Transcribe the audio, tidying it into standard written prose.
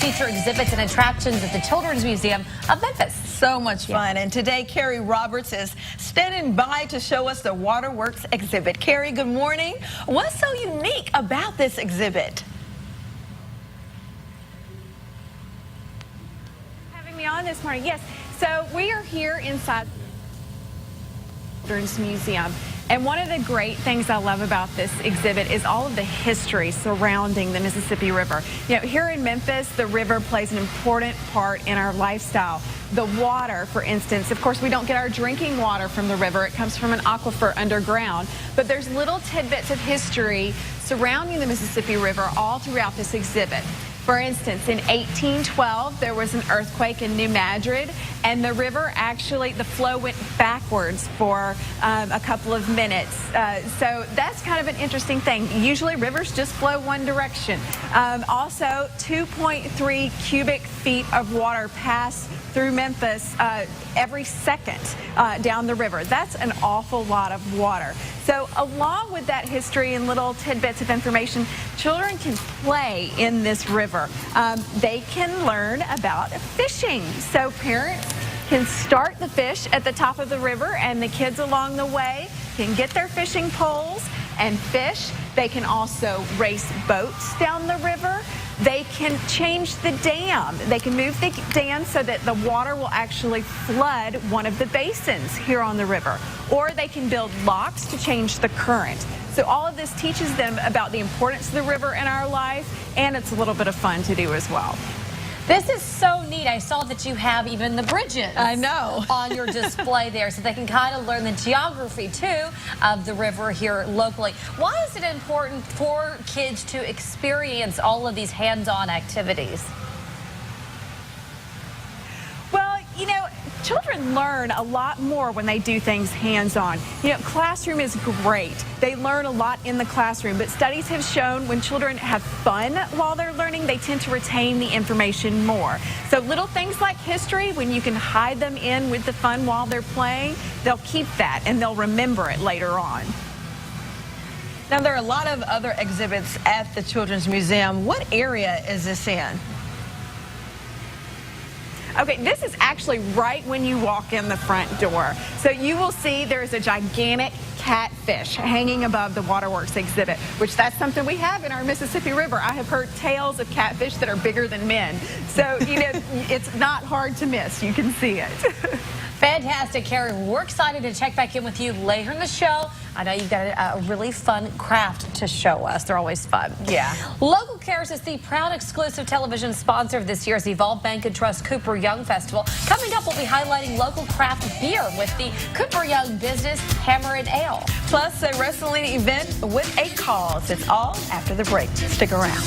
feature exhibits and attractions at the Children's Museum of Memphis. So much fun. And today, Carrie Roberts is standing by to show us the Waterworks exhibit. Carrie, good morning. What's so unique about this exhibit? Having me on this morning. Yes. So we are here inside the Children's Museum. And one of the great things I love about this exhibit is all of the history surrounding the Mississippi River. You know, here in Memphis, the river plays an important part in our lifestyle. The water, for instance, of course, we don't get our drinking water from the river. It comes from an aquifer underground. But there's little tidbits of history surrounding the Mississippi River all throughout this exhibit. For instance, in 1812, there was an earthquake in New Madrid, and the river actually, the flow went backwards for a couple of minutes. So that's kind of an interesting thing. Usually rivers just flow one direction. Also, 2.3 cubic feet of water pass through Memphis every second down the river. That's an awful lot of water. So along with that history and little tidbits of information, children can play in this river. They can learn about fishing. So parents can start the fish at the top of the river, and the kids along the way can get their fishing poles and fish. They can also race boats down the river. They can change the dam. They can move the dam so that the water will actually flood one of the basins here on the river. Or they can build locks to change the current. So all of this teaches them about the importance of the river in our life, and it's a little bit of fun to do as well. This is so neat. I saw that you have even the bridges. I know. On your display there, so they can kind of learn the geography, too, of the river here locally. Why is it important for kids to experience all of these hands-on activities? Well, you know, children learn a lot more when they do things hands-on. You know, classroom is great. They learn a lot in the classroom, but studies have shown when children have fun while they're learning, they tend to retain the information more. So little things like history, when you can hide them in with the fun while they're playing, they'll keep that and they'll remember it later on. Now, there are a lot of other exhibits at the Children's Museum. What area is this in? Okay, this is actually right when you walk in the front door. So you will see there's a gigantic catfish hanging above the Waterworks exhibit, which that's something we have in our Mississippi River. I have heard tales of catfish that are bigger than men. So, you know, it's not hard to miss. You can see it. Fantastic, Carrie. We're excited to check back in with you later in the show. I know you've got a really fun craft to show us. They're always fun. Yeah. Local Cares is the proud exclusive television sponsor of this year's Evolve Bank and Trust Cooper Young Festival. Coming up, we'll be highlighting local craft beer with the Cooper Young business Hammer and Ale. Plus, a wrestling event with a cause. It's all after the break. Stick around.